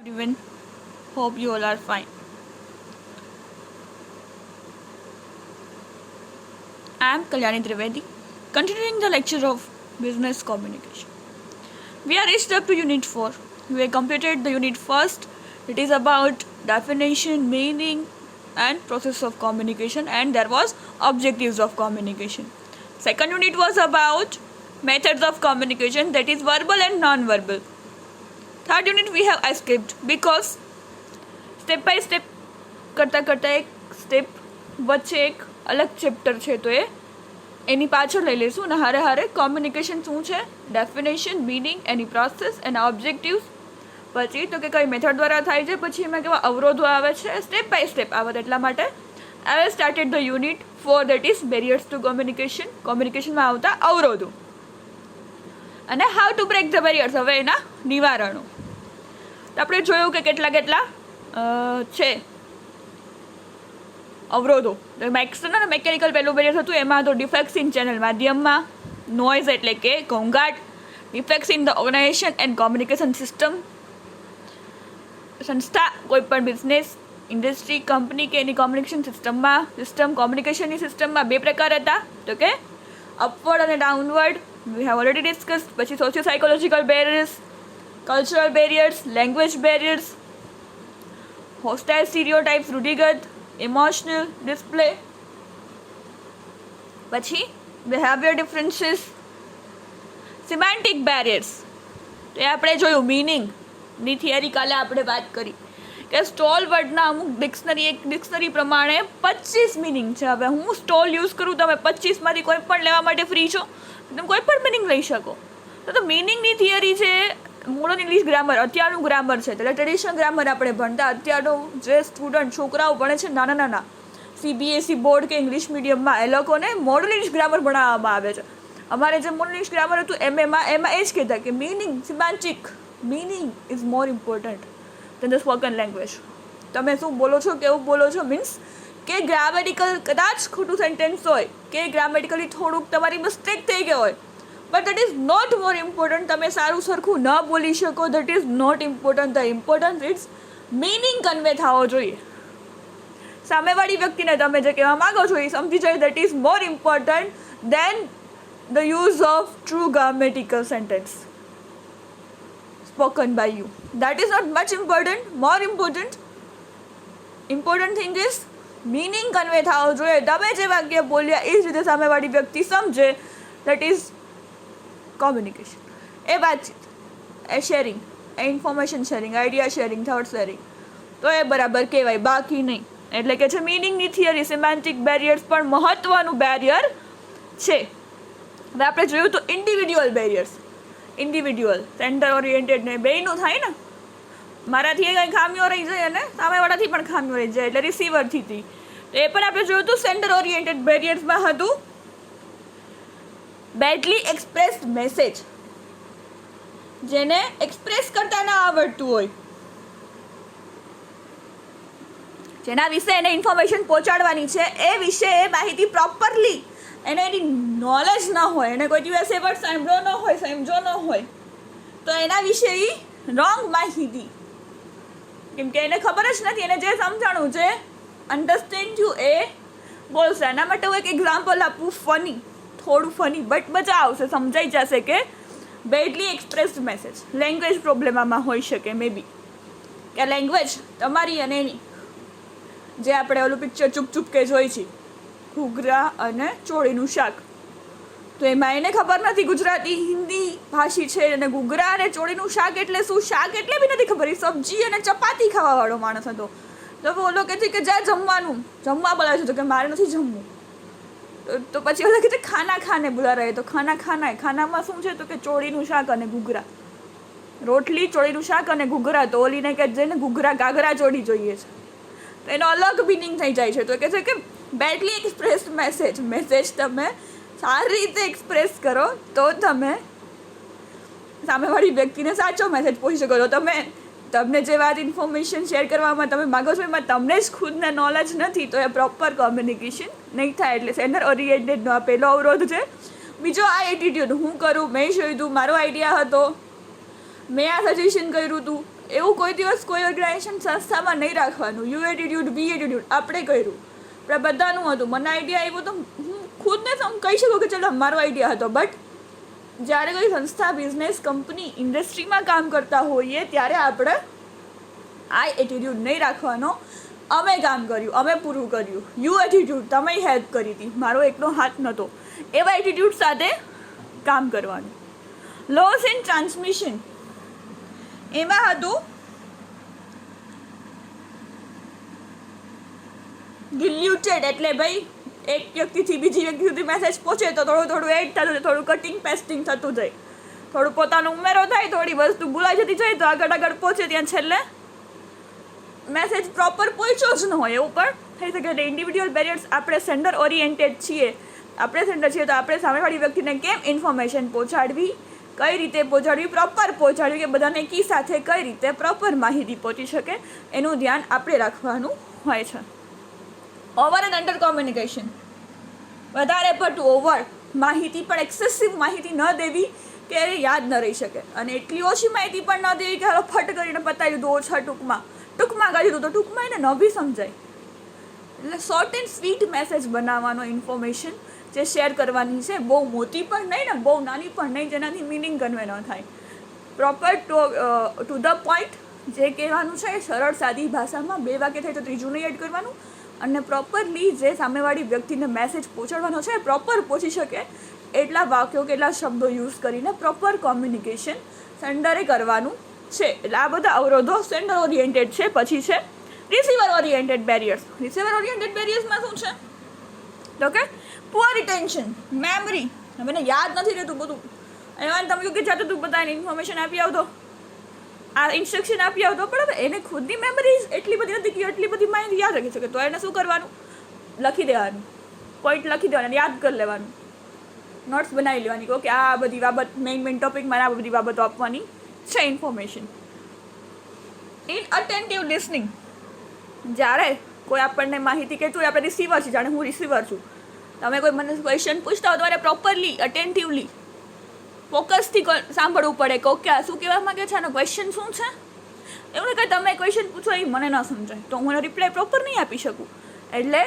Everyone, hope you all are fine. I am Kalyani Trivedi, continuing the lecture of Business Communication. We are reached up to Unit 4. We have completed the Unit first. It is about definition, meaning and process of communication, and there was objectives of communication. Second unit was about methods of communication, that is verbal and non-verbal. Third unit we have escaped because step by step કરતાં કરતાં એક step વચ્ચે એક અલગ chapter છે તો એની પાછળ લઈ લઈશું અને હારે હારે કોમ્યુનિકેશન શું છે, ડેફિનેશન, મીનિંગ, એની પ્રોસેસ, એના ઓબ્જેક્ટિવ્સ, પછી તો કે કઈ મેથડ દ્વારા થાય છે, પછી એમાં કેવા અવરોધો આવે છે, સ્ટેપ બાય સ્ટેપ આવે. એટલા માટે I have started the unit 4 that is barriers two communication, કોમ્યુનિકેશનમાં આવતા અવરોધો અને how to break the barriers, હવે એના નિવારણો. તો આપણે જોયું કે કેટલા કેટલા છે અવરોધો. એક્સટર્નલ અને મેકેનિકલ પહેલું બેરિયર હતું, એમાં તો ડિફેક્ટ્સ ઇન ચેનલ માધ્યમમાં, નોઇઝ એટલે કે ઘોંઘાટ, ડિફેક્ટ્સ in the organisation and communication system. સંસ્થા કોઈ પણ બિઝનેસ, ઇન્ડસ્ટ્રી, કંપની કે એની કોમ્યુનિકેશન કોમ્યુનિકેશનની સિસ્ટમમાં બે પ્રકાર હતા, તો કે અપવર્ડ અને downward. We have already discuss. પછી socio psychological barriers, cultural barriers, language barriers, હોસ્ટાઇલ સ્ટીરિયોટાઇપ્સ, રૂઢિગત, emotional display, પછી બિહેવિયર ડિફરન્સીસ, સિમેન્ટિક બેરિયર્સ. તો એ આપણે જોયું. મીનિંગની થિયરી કાલે આપણે વાત કરી કે સ્ટોલ વર્ડના અમુક ડિક્શનરી પ્રમાણે 25 મિનિંગ છે. હવે હું સ્ટોલ યુઝ કરું, તમે 25માંથી કોઈ પણ લેવા માટે ફ્રી છો, તમે કોઈ પણ મિનિંગ લઈ શકો. તો મિનિંગની થિયરી છે મોડર્ન ઇંગ્લિશ ગ્રામર, અત્યારનું ગ્રામર છે, એટલે ટ્રેડિશનલ ગ્રામર આપણે ભણતા. અત્યારનું જે સ્ટુડન્ટ છોકરાઓ ભણે છે નાના નાના CBSE બોર્ડ કે ઇંગ્લિશ મીડિયમમાં, એ લોકોને મોડર્ન ઇંગ્લિશ ગ્રામર ભણાવવામાં આવે છે. અમારે જે મોડર્ન ઇંગ્લિશ ગ્રામર હતું એમાં એ જ કહેતા કે meaning, semantic meaning is more important then the spoken language. તમે શું બોલો છો, કેવું બોલો છો, મીન્સ કે ગ્રામેટિકલ કદાચ ખોટું સેન્ટેન્સ હોય કે ગ્રામેટિકલી થોડુંક તમારી મિસ્ટેક થઈ ગઈ હોય, but that is not more important. તમે સારું સરખું ન બોલી શકો, that is not important. The important it's meaning convey થવો જોઈએ. સામેવાળી વ્યક્તિને તમે જે કહેવા માગો છો એ સમજી જાય, that is more important then the use of true grammatical sentence spoken by you. That is not much important. More important thing is meaning convey થવો જોઈએ. તમે જે વાક્ય બોલ્યા એ જ રીતે સામેવાળી વ્યક્તિ સમજે, દેટ ઇઝ કોમ્યુનિકેશન. એ વાતચીત, એ શેરિંગ, એ information sharing, idea sharing, thought sharing, તો એ બરાબર કહેવાય, બાકી નહીં. એટલે કે છે મિનિંગની થિયરી, સિમેન્ટિક બેરિયર્સ પણ મહત્ત્વનું બેરિયર છે. હવે આપણે જોયું તો individual barriers. Individual, centre oriented ને બેયનું થાય ને. મારાથી કંઈ ખામીઓ રહી જાય અને સામેવાળાથી પણ ખામીઓ રહી જાય, એટલે રિસીવરથી તો એ પણ આપણે જોયું હતું. સેન્ટર ઓરિએન્ટેડ બેરિયર્સમાં હતું બેડલી એક્સપ્રેસ્ડ મેસેજ, જેને એક્સપ્રેસ કરતા ના આવડતું હોય, જેના વિશે એને ઇન્ફોર્મેશન પહોંચાડવાની છે, એ વિશે એ માહિતી પ્રોપરલી એને એની નોલેજ ન હોય, એને કોઈ દિવસે પણ સમજો ન હોય, તો એના વિશે એ રોંગ માહિતી, કેમ કે એને ખબર જ નથી, એને જે સમજાણું છે અન્ડરસ્ટેન્ડ યુ એ બોલશે. એના માટે હું એક એક્ઝામ્પલ આપું, થોડું ફની બટ મજા આવશે, સમજાઈ જશે કે badly expressed message. Language problem આમાં હોઈ શકે, મે બી કે લેંગ્વેજ તમારી અને એની, જે આપણે ઓલું પિક્ચર ચૂપ ચૂપ કે જોઈ છે, ઘૂઘરા અને ચોળીનું શાક, તો એમાં એને ખબર નથી ગુજરાતી હિન્દી ભાષી છે, અને ઘૂઘરા અને ચોળીનું શાક એટલે શું, શાક એટલે બી નથી ખબર. એ સબ્જી અને ચપાતી ખાવાવાળો માણસ હતો. તો ઓલો કહે છે કે જા જમવા બોલાવે છે, તો કે મારે નથી જમવું. તો પછી ઓલા કહે છે ખાના ખાને બોલા રહે, તો ખાનામાં શું છે, તો કે ચોળીનું શાક અને ઘૂઘરા, રોટલી, ચોળીનું શાક અને ઘૂઘરા. તો ઓલીને કહે છે ને ઘૂઘરા ઘાઘરા ચોળી જોઈએ છે, તો એનો અલગ મિનિંગ થઈ જાય છે. તો કહે છે કે બેડલી એક્સપ્રેસ્ડ મેસેજ તમે સારી રીતે એક્સપ્રેસ કરો તો તમે સામેવાળી વ્યક્તિને સાચો મેસેજ પહોંચી શકો છો. તમને જે વાત ઇન્ફોર્મેશન શેર કરવામાં તમે માગો છો એમાં તમને જ ખુદને નોલેજ નથી, તો એ પ્રોપર કોમ્યુનિકેશન નહીં થાય. એટલે સેન્ટર ઓરિએન્ટેડનો આ પહેલો અવરોધ છે. બીજો આ એટીટ્યુડ, હું કરું, મેં જોયું હતું, મારો આઈડિયા હતો, મેં આ સજેશન કર્યું હતું, એવું કોઈ દિવસ કોઈ ઓર્ગેનાઇઝેશન સંસ્થામાં નહીં રાખવાનું. યુ એટીટ્યુડ બી એટીટ્યુડ આપણે કર્યું, આપણે બધાનું હતું. મને આઈડિયા આવ્યો તો હું ખુદને કહી શકું કે ચલો મારો આઈડિયા હતો. બટ જ્યારે કોઈ સંસ્થા, બિઝનેસ, કંપની, ઇન્ડસ્ટ્રીમાં કામ કરતા હોઈએ ત્યારે આપણે આ એટીટ્યુડ નહીં રાખવાનો. અમે કામ કર્યું, અમે પૂરું કર્યું. યુ એટીટ્યુડ, તમે હેલ્પ કરી હતી, મારો એકનો હાથ નહોતો, એવા એટીટ્યુડ સાથે કામ કરવાનું. લોસ ઇન ટ્રાન્સમિશન એમાં હતું ડિલ્યુટેડ, એટલે ભાઈ એક વ્યક્તિથી બીજી વ્યક્તિ સુધી મેસેજ પહોંચે તો થોડું એડ થતું જાય, થોડું કટિંગ પેસ્ટિંગ થતું જાય, થોડું પોતાનો ઉમેરો થાય, થોડી વસ્તુ ભૂલાઈ જતી જાય, તો આગળ પહોંચે ત્યાં છેલ્લે મેસેજ પ્રોપર પહોંચ્યો જ ન હોય એવું પણ થઈ શકે. એટલે ઇન્ડિવિડ્યુઅલ બેરિયર્સ, આપણે સેન્ડર ઓરિએન્ટેડ છીએ, આપણે સેન્ડર છીએ તો આપણે સામેવાળી વ્યક્તિને કેમ ઇન્ફોર્મેશન પહોંચાડવી, કઈ રીતે પહોંચાડવી, પ્રોપર પહોંચાડવી, કે બધાને કી સાથે કઈ રીતે પ્રોપર માહિતી પહોંચી શકે એનું ધ્યાન આપણે રાખવાનું હોય છે. ઓવર એન્ડ અંડર કોમ્યુનિકેશન, વધારે પડતું ઓવર માહિતી પણ, એક્સેસિવ માહિતી ન દેવી કે યાદ ન રહી શકે, અને એટલી ઓછી માહિતી પણ ન દેવી કે હાલો ફટ કરીને પતાવી દીધું, ઓછા ટૂંકમાં કાઢી દીધું તો ટૂંકમાં એને ન બી સમજાય. એટલે શોર્ટ એન્ડ સ્વીટ મેસેજ બનાવવાનો, ઇન્ફોર્મેશન જે શેર કરવાની છે, બહુ મોટી પણ નહીં ને બહુ નાની પણ નહીં, જેનાથી મિનિંગ કન્વે ન થાય. પ્રોપર ટુ ધ પોઈન્ટ જે કહેવાનું છે એ સરળ સાદી ભાષામાં, 2 વાક્ય થાય તો ત્રીજું નહીં એડ કરવાનું, અને પ્રોપરલી જે સામેવાળી વ્યક્તિને મેસેજ પહોંચાડવાનો છે પ્રોપર પહોંચી શકે એટલા વાક્યો કે એટલા શબ્દો યુઝ કરીને પ્રોપર કોમ્યુનિકેશન સેન્ડરે કરવાનું છે. એટલે આ બધા અવરોધો સેન્ડર ઓરિએન્ટેડ છે. પછી છે receiver oriented barriers. Receiver oriented બેરિયર્સમાં શું છે તો કે પુઅર રિટેન્શન, મેમરી, મને યાદ નથી રહેતું બધું. એમાં તમે કહ્યું કે જાતે તું બધાને ઇન્ફોર્મેશન આપી આવતો, આ ઇન્સ્ટ્રક્શન આપી આવતો, પણ હવે એને ખુદની મેમરી એટલી બધી નથી કે એટલી બધી માહિતી યાદ રાખી શકે. તો એને શું કરવાનું, લખી દેવાનું, પોઈન્ટ લખી દેવાના, યાદ કરી લેવાનું, નોટ્સ બનાવી લેવાની કે આ બધી બાબત મેઇન ટોપિકમાં આ બધી બાબતો આપવાની છે ઇન્ફોર્મેશન. ઇનઅટેન્ટિવ લિસનિંગ, જ્યારે કોઈ આપણને માહિતી કહેતું હોય, આપણે રિસીવર છીએ, જાણે હું રિસીવર છું, તમે કોઈ મને ક્વેશ્ચન પૂછતા હો તમારે પ્રોપરલી અટેન્ટિવલી ફોકસથી સાંભળવું પડે કે ઓકે આ શું કહેવા માગે છે, આનો ક્વેશ્ચન શું છે. એવું નહીં કે તમે ક્વેશ્ચન પૂછો એ મને ન સમજાય તો હું એનો રિપ્લાય પ્રોપર નહીં આપી શકું. એટલે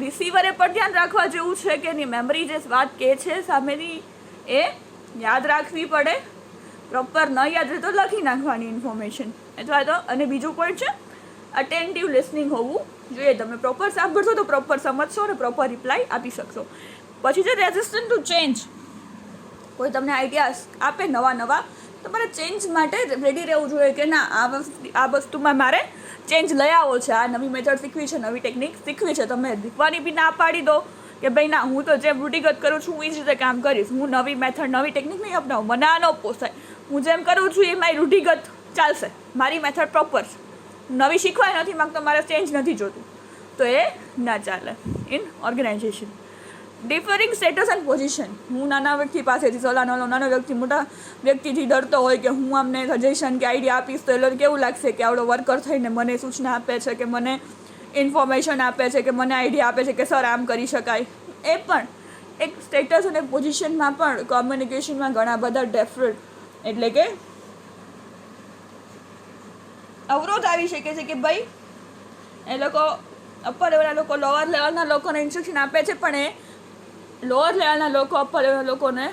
રિસીવરે પણ ધ્યાન રાખવા જેવું છે કે એની મેમરી જે વાત કહે છે સામેની એ યાદ રાખવી પડે, પ્રોપર ન યાદ રહે તો લખી નાખવાની ઇન્ફોર્મેશન. અથવા તો અને બીજું પોઈન્ટ છે અટેન્ટિવ લિસનિંગ હોવું જોઈએ. તમે પ્રોપર સાંભળશો તો પ્રોપર સમજશો અને પ્રોપર રિપ્લાય આપી શકશો. પછી છે રેઝિસ્ટન્ટ ટુ ચેન્જ. કોઈ તમને આઈડિયાઝ આપે નવા, તમારે ચેન્જ માટે રેડી રહેવું જોઈએ કે ના આ વસ્તુમાં મારે ચેન્જ લઈ આવો છે, આ નવી મેથડ શીખવી છે, નવી ટેકનિક શીખવી છે. તમે શીખવાની બી ના પાડી દો કે ભાઈ ના હું તો જેમ રૂઢિગત કરું છું હું એ જ રીતે કામ કરીશ, હું નવી મેથડ નવી ટેકનિક નહીં અપનાવું, મને આ ન પોસાય, હું જેમ કરું છું એ મારી રૂઢિગત ચાલશે, મારી મેથડ પ્રોપર છે, નવી શીખવા નથી માગતો, મારે ચેન્જ નથી જોતું, તો એ ના ચાલે in organisation. ડિફરિંગ status and position. હું નાના વ્યક્તિ પાસેથી સલાહ ન લઉં, નાનો વ્યક્તિ મોટા વ્યક્તિથી ડરતો હોય કે હું અમને સજેશન કે આઈડિયા આપીશ તો એ લોકો કેવું લાગશે કે આવડો વર્કર થઈને મને સૂચના આપે છે કે મને ઇન્ફોર્મેશન આપે છે કે મને આઈડિયા આપે છે કે સર આમ કરી શકાય. એ પણ એક સ્ટેટસ અને પોઝિશનમાં પણ કોમ્યુનિકેશનમાં ઘણા બધા ડિફરન્ટ એટલે કે અવરોધ આવી શકે છે કે ભાઈ એ લોકો અપર લેવલના લોકો લોઅર લેવલના લોકોને ઇન્સ્ટ્રક્શન આપે છે, પણ એ લોઅર લેવલના લોકો અપર લેવલના લોકોને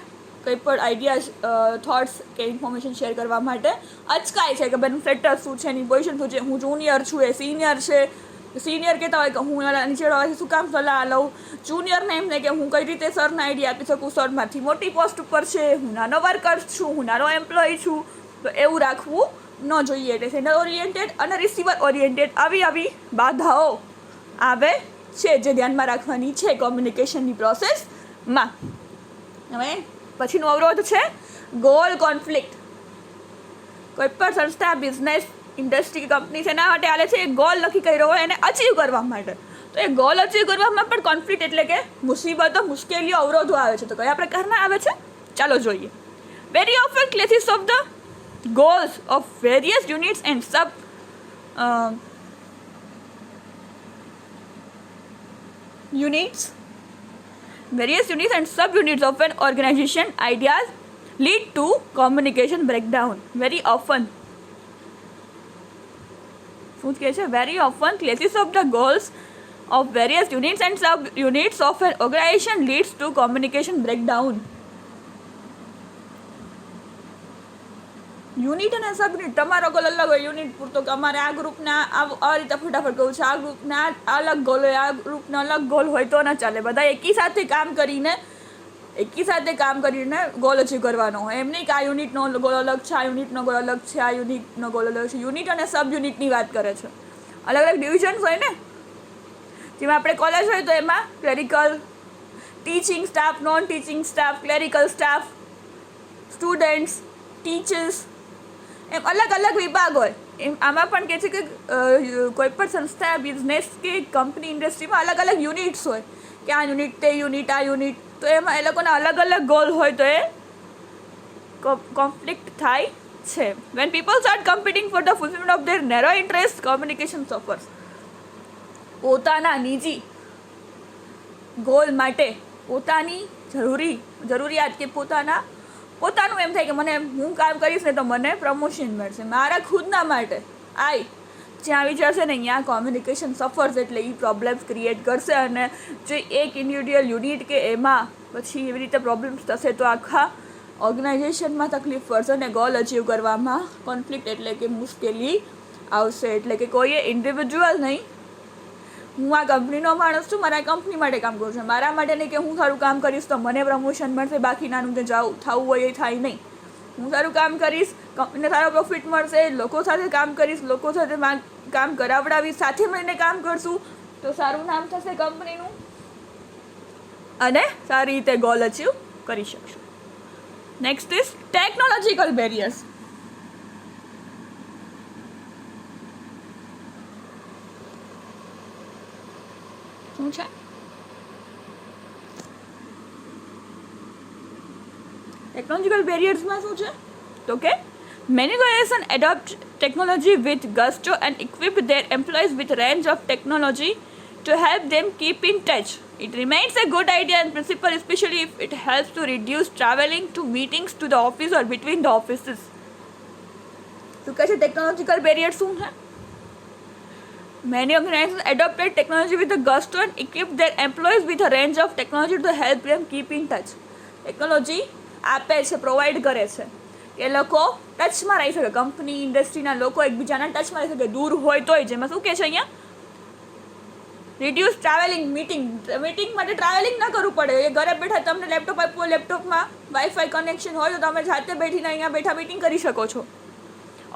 કંઈ પણ આઈડિયા થોટ્સ કે ઇન્ફોર્મેશન શેર કરવા માટે અચકાય છે કે બેન સ્ટેટસ શું છે, એની પોઝિશન શું છે, હું જુનિયર છું એ સિનિયર છે. સિનિયર કહેતા હોય કે હું નીચેવાળાથી શું કામ સલાહ લઉં, જુનિયરને એમને કે હું કઈ રીતે સરને આઈડિયા આપી શકું, સર મારથી મોટી પોસ્ટ ઉપર છે, હું નાનો વર્કર છું, હું નાનો એમ્પ્લોય છું. તો એવું રાખવું ન જોઈએ. એટલે સેન્ડર ઓરિએન્ટેડ અને રિસીવર ઓરિએન્ટેડ આવી બાધાઓ આવે છે જે ધ્યાનમાં રાખવાની છે કોમ્યુનિકેશનની પ્રોસેસમાં. હવે પછીનો અવરોધ છે ગોલ કોન્ફ્લિક્ટ. કોઈ પણ સંસ્થા, બિઝનેસ, ઇન્ડસ્ટ્રી, કંપની છે એના માટે હાલે છે એ ગોલ નક્કી કર્યો હોય એને અચીવ કરવા માટે. તો એ ગોલ અચીવ કરવામાં પણ કોન્ફ્લિક્ટ એટલે કે મુસીબતો, મુશ્કેલીઓ, અવરોધો આવે છે. તો કયા પ્રકારના આવે છે ચાલો જોઈએ. Very often ક્લેસીસ of the goals of various units and sub-units of an organization ideas lead to communication breakdown. Very often શું કહે છે? Very often ક્લેસીસ of the goals of various units and sub-units of an organization leads to communication breakdown. Unit અને સબ unit, તમારો goal અલગ હોય unit પૂરતો કે અમારે આ ગ્રુપના આ રીતે ફટાફટ કહું છે, આ ગ્રુપના અલગ ગોલ હોય, આ ગ્રુપનો અલગ ગોલ હોય તો ન ચાલે. બધા એકી સાથે કામ કરીને ગોલ અચીવ કરવાનો હોય. એમ નહીં કે આ યુનિટનો ગોલ અલગ છે, આ યુનિટનો ગોલ અલગ છે, આ યુનિટનો ગોલ અલગ છે. યુનિટ અને સબ યુનિટની વાત કરે છે. અલગ અલગ ડિવિઝન્સ હોય ને, જેમાં આપણે કોલેજ હોય તો એમાં clerical, teaching staff, non teaching staff, clerical staff, students, teachers, એમ અલગ અલગ વિભાગ હોય. એમ આમાં પણ કહે છે કે કોઈ પણ સંસ્થા, બિઝનેસ કે કંપની, ઇન્ડસ્ટ્રીમાં અલગ અલગ યુનિટ્સ હોય કે આ યુનિટ, તે યુનિટ, આ યુનિટ. તો એમાં એ લોકોના અલગ અલગ ગોલ હોય તો એ કોન્ફ્લિક્ટ થાય છે. Van people start કમ્પિટિંગ for the fulfilment of their narrow interest, communication suffers. પોતાના નિજી ગોલ માટે, પોતાની જરૂરિયાત કે પોતાનું એમ થાય કે હું કામ કરીશ ને તો મને પ્રમોશન મળશે, મારા ખુદના માટે જ્યાં વિચારશે ને ત્યાં કોમ્યુનિકેશન સફર્સ, એટલે એ પ્રોબ્લેમ્સ ક્રિએટ કરશે. અને જો એક ઇન્ડિવિડ્યુઅલ યુનિટ કે એમાં પછી એવી રીતે પ્રોબ્લેમ્સ થશે તો આખા ઓર્ગેનાઇઝેશનમાં તકલીફ પડશે અને ગોલ અચીવ કરવામાં કોન્ફ્લિક્ટ એટલે કે મુશ્કેલી આવશે. એટલે કે કોઈએ ઇન્ડિવિજ્યુઅલ નહીં, હું આ કંપનીનો માણસ છું, મારા કંપની માટે કામ કરું છું, મારા માટે નહીં કે હું સારું કામ કરીશ તો મને પ્રમોશન મળશે, બાકીનાનું તે થવું હોય એ થાય નહીં. હું સારું કામ કરીશ, કંપનીને સારો પ્રોફિટ મળશે, લોકો સાથે કામ કરીશ, લોકો સાથે કામ કરાવડાવીશ, સાથે મળીને કામ કરશું તો સારું નામ થશે કંપનીનું અને સારી રીતે ગોલ અચીવ કરી શકશું. Next is technological barriers. શું છે? ટેકનોલોજીકલ બેરિયર્સમાં શું છે તો કે many organizations adopt technology with gusto and equip their employees with range of technology to help them keep in touch. It remains a good idea in principle, especially if it helps to reduce traveling to meetings to the office or between the offices. શું કહે છે technological barrier શું છે? Many organizations adopted technology with a gusto and equipped their employees with a range of technology to help them keep in touch. Technology આપે છે, provide કરે છે કે લોકો ટચમાં રહી શકે, કંપની, ઇન્ડસ્ટ્રીના લોકો એકબીજાના ટચમાં રહી શકે, દૂર હોય તોય. જેમાં શું કહે છે અહીંયા? રિડ્યુસ ટ્રાવેલિંગ, મીટિંગ માટે ટ્રાવેલિંગ ન કરવું પડે. એ ઘરે બેઠા તમને લેપટોપ આપ્યું, લેપટોપમાં વાઈફાઈ કનેક્શન હોય તો તમે જાતે બેઠીને અહીંયા બેઠા મીટિંગ કરી શકો છો.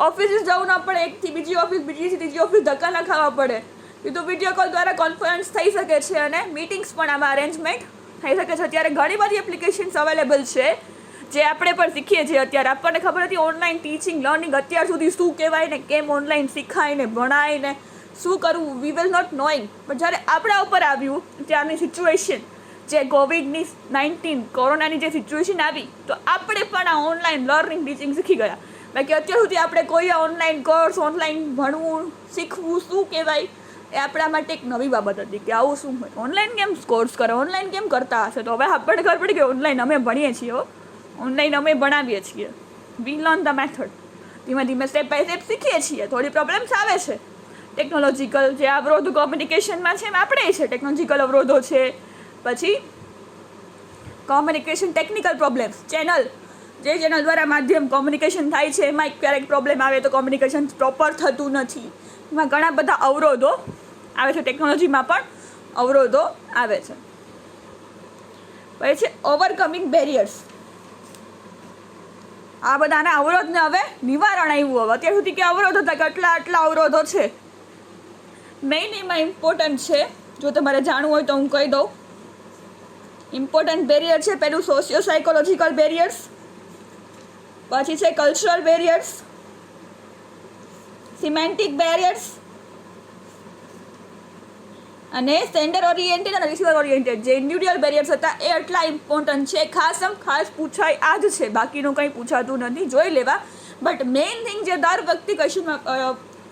ઓફિસ જવું ન પડે, એકથી બીજી ઓફિસ, બીજીથી ત્રીજી ઓફિસ ધક્કા ન ખાવા પડે. સીધું વિડીયો કોલ દ્વારા કોન્ફરન્સ થઈ શકે છે અને મીટિંગ્સ પણ આમાં અરેન્જમેન્ટ થઈ શકે છે. અત્યારે ઘણી બધી એપ્લિકેશન્સ અવેલેબલ છે જે આપણે પણ શીખીએ છીએ. અત્યારે આપણને ખબર હતી ઓનલાઈન ટીચિંગ, લર્નિંગ અત્યાર સુધી શું કહેવાય ને, કેમ ઓનલાઈન શીખાય ને, ભણાય ને, શું કરવું, વી વિલ નોટ નોઈંગ. પણ જ્યારે આપણા ઉપર આવ્યું ત્યારની સિચ્યુએશન, જે COVID-19 કોરોનાની જે સિચ્યુએશન આવી, તો આપણે પણ આ ઓનલાઈન લર્નિંગ, ટીચિંગ શીખી ગયા. બાકી અત્યાર સુધી આપણે કોઈ ઓનલાઈન કોર્સ, ઓનલાઈન ભણવું, શીખવું શું કહેવાય, એ આપણા માટે એક નવી બાબત હતી કે આવું શું હોય, ઓનલાઈન કેમ કોર્સ કરે, ઓનલાઈન કેમ કરતા હશે. તો હવે આપણને ખબર પડી કે ઓનલાઈન અમે ભણીએ છીએ, ઓનલાઈન અમે ભણાવીએ છીએ. We learn the method. ધીમે ધીમે સ્ટેપ બાય સ્ટેપ શીખીએ છીએ. થોડી પ્રોબ્લેમ્સ આવે છે ટેકનોલોજીકલ, જે અવરોધો કોમ્યુનિકેશનમાં છે એમ આપણે છે, ટેકનોલોજીકલ અવરોધો છે. પછી કોમ્યુનિકેશન ટેકનિકલ પ્રોબ્લેમ્સ, જે ચેનલ દ્વારા માધ્યમ કોમ્યુનિકેશન થાય છે એમાં ક્યારેક પ્રોબ્લેમ આવે તો કોમ્યુનિકેશન પ્રોપર થતું નથી. એમાં ઘણા બધા અવરોધો આવે છે, ટેકનોલોજીમાં પણ અવરોધો આવે છે. પછી છે ઓવરકમિંગ બેરિયર્સ. આ બધાના અવરોધને હવે નિવારણ આવ્યું. હવે અત્યાર સુધી કે અવરોધ હતા કે આટલા અવરોધો છે. મેઇન એમાં ઇમ્પોર્ટન્ટ છે, જો તમારે જાણવું હોય તો હું કહી દઉં. ઇમ્પોર્ટન્ટ બેરિયર છે પેલું સોશિયો સાયકોલોજીકલ બેરિયર્સ, પછી છે કલ્ચરલ બેરિયર્સ, સિમેન્ટિક બેરિયર્સ અને સેન્ડર ઓરિએન્ટેડ અને રિસીવર ઓરિએન્ટેડ. જે ઇન્ડિવિડ્યુઅલ બેરિયર્સ હતા એ એટલા ઇમ્પોર્ટન્ટ છે, ખાસ પૂછાય આ જ છે, બાકીનું કંઈ પૂછાતું નથી, જોઈ લેવા. બટ મેઇન થિંગ જે દર વખતે ક્વેશ્ચનમાં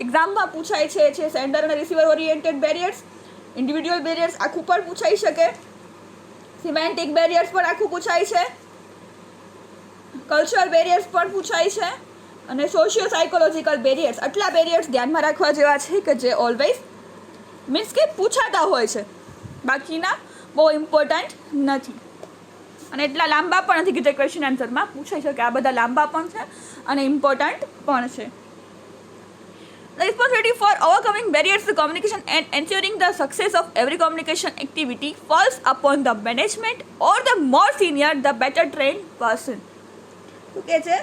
એક્ઝામમાં પૂછાય છે સેન્ડર અને receiver oriented barriers. Individual barriers આખું પણ પૂછાઈ શકે, સિમેન્ટિક બેરિયર્સ પણ આખું પૂછાય છે, કલ્ચરલ બેરિયર્સ પણ પૂછાય છે, અને સોશિયો સાયકોલોજીકલ બેરિયર્સ, આટલા બેરિયર્સ ધ્યાનમાં રાખવા જેવા છે કે જે ઓલવેઝ મીન્સ કે પૂછાતા હોય છે, બાકીના બહુ ઇમ્પોર્ટન્ટ નથી અને એટલા લાંબા પણ નથી કે જે ક્વેશ્ચન આન્સરમાં પૂછાઈ શકે. આ બધા લાંબા પણ છે અને ઇમ્પોર્ટન્ટ પણ છે. The responsibility for overcoming barriers to communication and ensuring the success of every communication activity falls upon the management or the more senior, the better trained person. શું કહે છે?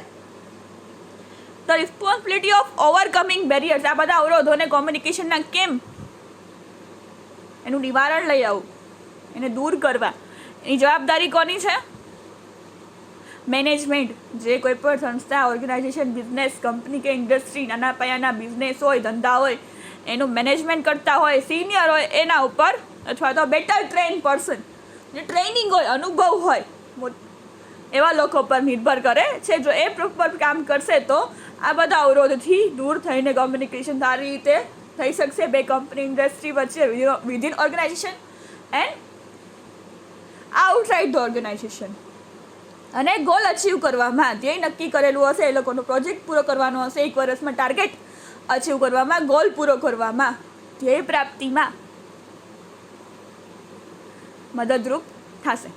The responsibility of overcoming barriers, આ બધા અવરોધોને કોમ્યુનિકેશનના કેમ એનું નિવારણ લઈ આવું, એને દૂર કરવા, એની જવાબદારી કોની છે? મેનેજમેન્ટ. જે કોઈ પણ સંસ્થા, ઓર્ગેનાઇઝેશન, બિઝનેસ, કંપની કે ઇન્ડસ્ટ્રી, નાના પાયાના બિઝનેસ હોય, ધંધા હોય, એનું મેનેજમેન્ટ કરતા હોય, સિનિયર હોય, એના ઉપર અથવા તો બેટર ટ્રેન પર્સન, જે ટ્રેનિંગ હોય, અનુભવ હોય, એવા લોકો પર નિર્ભર કરે છે. જો એ પ્રોપર કામ કરશે તો આ બધા અવરોધથી દૂર થઈને કોમ્યુનિકેશન સારી રીતે થઈ શકશે બે કંપની, ઇન્ડસ્ટ્રી વચ્ચે, within organisation and outside the organisation. અને ગોલ અચીવ કરવામાં, જે નક્કી કરેલું હશે એ લોકોનો પ્રોજેક્ટ પૂરો કરવાનો હશે, 1 વર્ષમાં ટાર્ગેટ અચીવ કરવામાં, ગોલ પૂરો કરવામાં, ધ્યેય પ્રાપ્તિમાં મદદરૂપ થશે.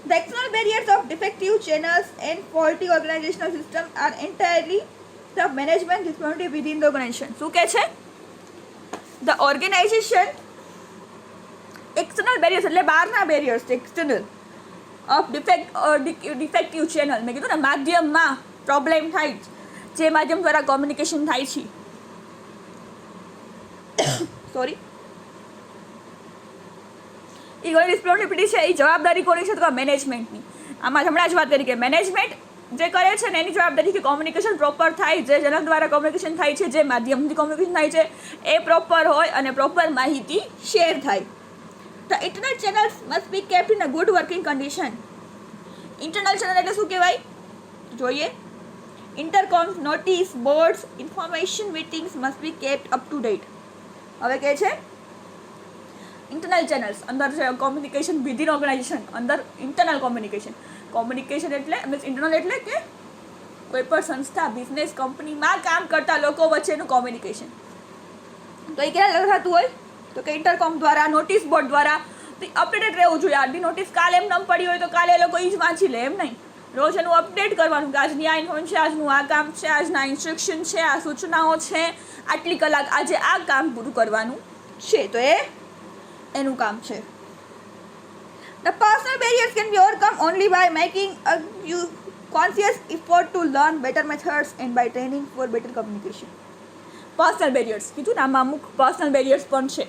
The external barriers of defective channels and faulty organizational system are entirely the management responsibility within the organization. શું કહે છે? The organization external barriers એટલે બહારના barriers, external of defective channel, મેં કીધું ને માધ્યમમાં પ્રોબ્લેમ થાય, જે માધ્યમ દ્વારા કોમ્યુનિકેશન થાય છે, સોરી, એ ઘણી રિસ્પોન્સિબિલિટી છે. એ જવાબદારી કોની છે? તો મેનેજમેન્ટની. આમાં હમણાં જ વાત કરી કે મેનેજમેન્ટ જે કરે છે ને એની જવાબદારી કે કોમ્યુનિકેશન પ્રોપર થાય, જે ચેનલ દ્વારા કોમ્યુનિકેશન થાય છે, જે માધ્યમથી કોમ્યુનિકેશન થાય છે એ પ્રોપર હોય અને પ્રોપર માહિતી શેર થાય. The internal channels must be kept in a good working condition. Internal channel એટલે શું કહેવાય? જોઈએ. Intercoms, notice, boards, information meetings must be kept up to date. હવે કહે છે ઇન્ટરનલ ચેનલ્સ, અંદર છે કોમ્યુનિકેશન વિધિન ઓર્ગેનાઇઝેશન, અંદર ઇન્ટરનલ કોમ્યુનિકેશન એટલે મીન્સ ઇન્ટરનલ એટલે કે કોઈ પણ સંસ્થા, બિઝનેસ, કંપનીમાં કામ કરતા લોકો વચ્ચેનું કોમ્યુનિકેશન. તો એ ક્યારે થતું હોય? તો કે ઇન્ટરકોમ દ્વારા, નોટિસ બોર્ડ દ્વારા અપડેટેડ રહેવું જોઈએ. આજની નોટિસ કાલે એમ નમ પડી હોય તો કાલે એ લોકો એ જ વાંચી લે, એમ નહીં. રોજ એનું અપડેટ કરવાનું કે આજની આ ઇન્ફોર્મેશન છે, આજનું આ કામ છે, આજના ઇન્સ્ટ્રક્શન છે, આ સૂચનાઓ છે, આટલી કલાક આજે આ કામ પૂરું કરવાનું છે. તો એ એનું કામ છે. The personal barriers can be overcome only by making a conscious effort to learn better methods and by training for better communication. Personal barriers કીધું ને, આમાં અમુક પર્સનલ બેરિયર્સ પણ છે,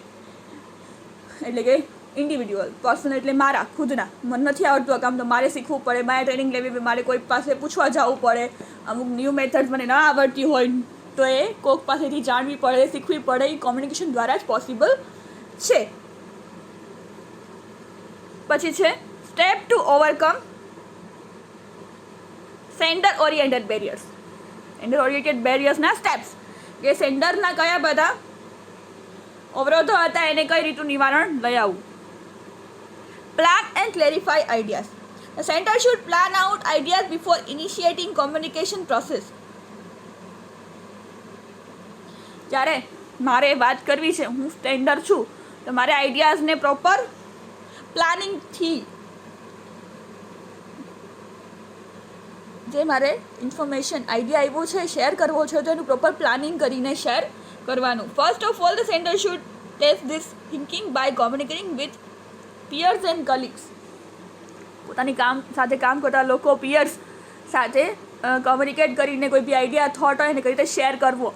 એટલે કે ઇન્ડિવિડ્યુઅલ. પર્સનલ એટલે મારા ખુદના, મને નથી આવડતું આ કામ તો મારે શીખવું પડે, મારે ટ્રેનિંગ લેવી, મારે કોઈ પાસે પૂછવા જવું પડે, અમુક ન્યૂ મેથડ્સ મને ના આવડતી હોય તો એ કોઈક પાસેથી જાણવી પડે, શીખવી પડે. એ કોમ્યુનિકેશન દ્વારા જ પોસિબલ છે. પછી છે step two overcome sender oriented barriers. Sender oriented બેરિયર્સના steps કે સેન્ડરના કયા બધા અવરોધો હતા એને કઈ રીતનું નિવારણ લઈ આવવું. Plan and clarify ideas. The center should plan out ideas before initiating communication process. જ્યારે મારે વાત કરવી છે, હું સ્ટેન્ડર છું, તો મારે આઈડિયાઝને પ્રોપર પ્લાનિંગથી, જે મારે ઇન્ફોર્મેશન આઈડિયા આવ્યો છે શેર કરવો છે તો એનું પ્રોપર પ્લાનિંગ કરીને શેર કરવાનું. First of all the centre should test this thinking by કોમ્યુનિકેટિંગ with piers and colleagues. પોતાની સાથે કામ કરતા લોકો, પિયર્સ સાથે કોમ્યુનિકેટ કરીને કોઈ બી આઈડિયા, થોટ હોય એને કઈ રીતે શેર કરવો,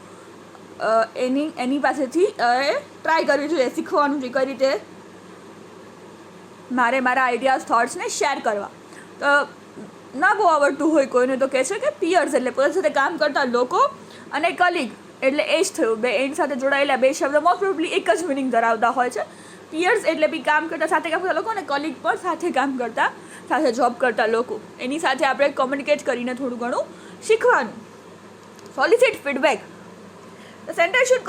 એની પાસેથી ટ્રાય કરવી જોઈએ, શીખવાનું છે કઈ રીતે મારે મારા આઈડિયાઝ, થોટ્સને શેર કરવા. તો ના બહુ આવડતું હોય કોઈને તો કહે છે કે પિયર્સ એટલે પોતાની સાથે કામ કરતા લોકો, અને કલીગ એટલે એ જ થયું, બે એની સાથે જોડાયેલા બે શબ્દ મોસ્ટ પ્રોબેબલી એક જ મિનિંગ ધરાવતા હોય છે. પિયર્સ એટલે બી કામ કરતા, સાથે કામ કરતા લોકો, અને કલીગ પણ સાથે કામ કરતા, સાથે જોબ કરતા લોકો. એની સાથે આપણે કોમ્યુનિકેટ કરીને થોડું ઘણું શીખવાનું. સોલિસિટ feedback. The center should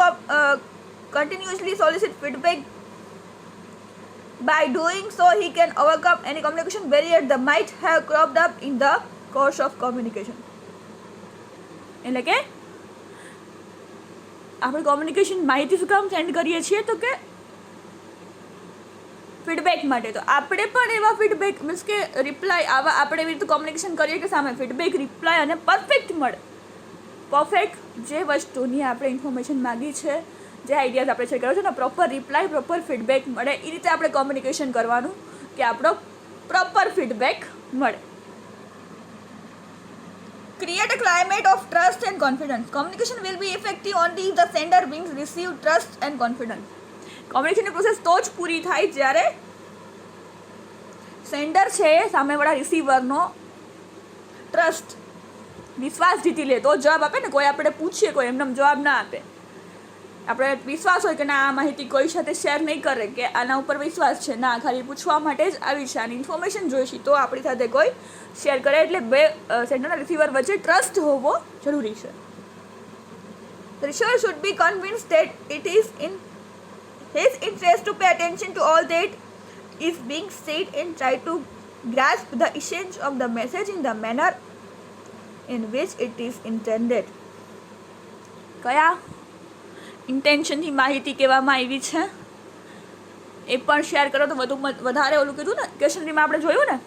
continuously solicit feedback. By doing so, he can overcome any communication barrier that might have cropped up in the course of communication. એટલે કે આપણે કોમ્યુનિકેશન માહિતી શું કામ સેન્ડ કરીએ છીએ તો કે ફીડબેક માટે. તો આપણે પણ એવા ફીડબેક મીન્સ કે રિપ્લાય આવા આપણે એવી રીતે કોમ્યુનિકેશન કરીએ કે સામે ફીડબેક રિપ્લાય અને પરફેક્ટ મળે. પરફેક્ટ જે વસ્તુની આપણે ઇન્ફોર્મેશન માગી છે, જે આઈડિયાઝ આપણે શેર કર્યો છે ને, પ્રોપર રિપ્લાય પ્રોપર ફીડબેક મળે. એ રીતે આપણે કોમ્યુનિકેશન કરવાનું કે આપણો પ્રોપર ફીડબેક મળે. Create a climate of trust and confidence. Communication will be effective only if the sender brings received trust and confidence. કોમ્યુનિકેશનની process તો જ પૂરી થાય જ્યારે સેન્ડર છે સામેવાળા રિસીવરનો ટ્રસ્ટ, વિશ્વાસ જીતી લે તો જવાબ આપે ને. કોઈ આપણે પૂછીએ, કોઈ એમને જવાબ ના આપે, આપણે વિશ્વાસ હોય કે ના આ માહિતી કોઈ સાથે શેર નહીં કરે, કે આના ઉપર વિશ્વાસ છે, ના ખાલી પૂછવા માટે જ આવી છે, આની ઇન્ફોર્મેશન જોઈશે તો આપણી સાથે કોઈ શેર કરે. એટલે બે સેન્ડરના રિસીવર વચ્ચે ટ્રસ્ટ હોવો જરૂરી છે. The receiver should be convinced that it is in his interest to pay attention to all that is being said and try to grasp the essence of the message in the manner in which it is intended. કયા ઇન્ટેન્શનથી માહિતી કહેવામાં આવી છે એ પણ share કરો તો વધારે ઓલું કીધું ને ક્વેશ્ચનરીમાં આપણે જોયું ને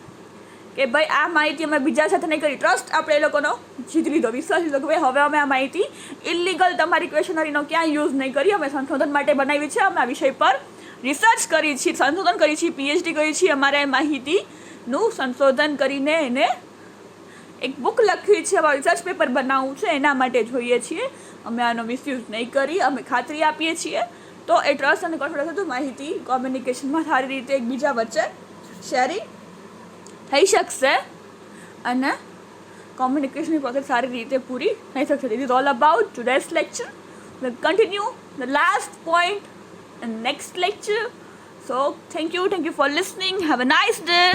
કે ભાઈ આ માહિતી અમે બીજા સાથે નહીં કરી. ટ્રસ્ટ આપણે એ લોકોનો જીતી લીધો, વિશ્વાસ લીધો કે ભાઈ હવે અમે આ માહિતી ઇલીગલ તમારી ક્વેશ્ચનરીનો ક્યાંય યુઝ નહીં કરી, અમે સંશોધન માટે બનાવી છે, અમે આ વિષય પર રિસર્ચ કરી છીએ, સંશોધન કરી છીએ, પીએચડી કરી છીએ, અમારે માહિતીનું સંશોધન કરીને એને એક બુક લખવી છે, અમારું રિસર્ચ પેપર બનાવવું છે, એના માટે જોઈએ છીએ, અમે આનો મિસયુઝ નહીં કરી, અમે ખાતરી આપીએ છીએ. તો એ ટ્રસ્ટ અને કોન્ફિડન્સ હતું માહિતી કોમ્યુનિકેશનમાં સારી રીતે એકબીજા વચ્ચે શેરિંગ થઈ શકશે અને કોમ્યુનિકેશનની પ્રોસેસ સારી રીતે પૂરી થઈ શકશે. This is all about today's lecture. We'll continue the last point in next lecture. So thank you for listening. Have a nice day.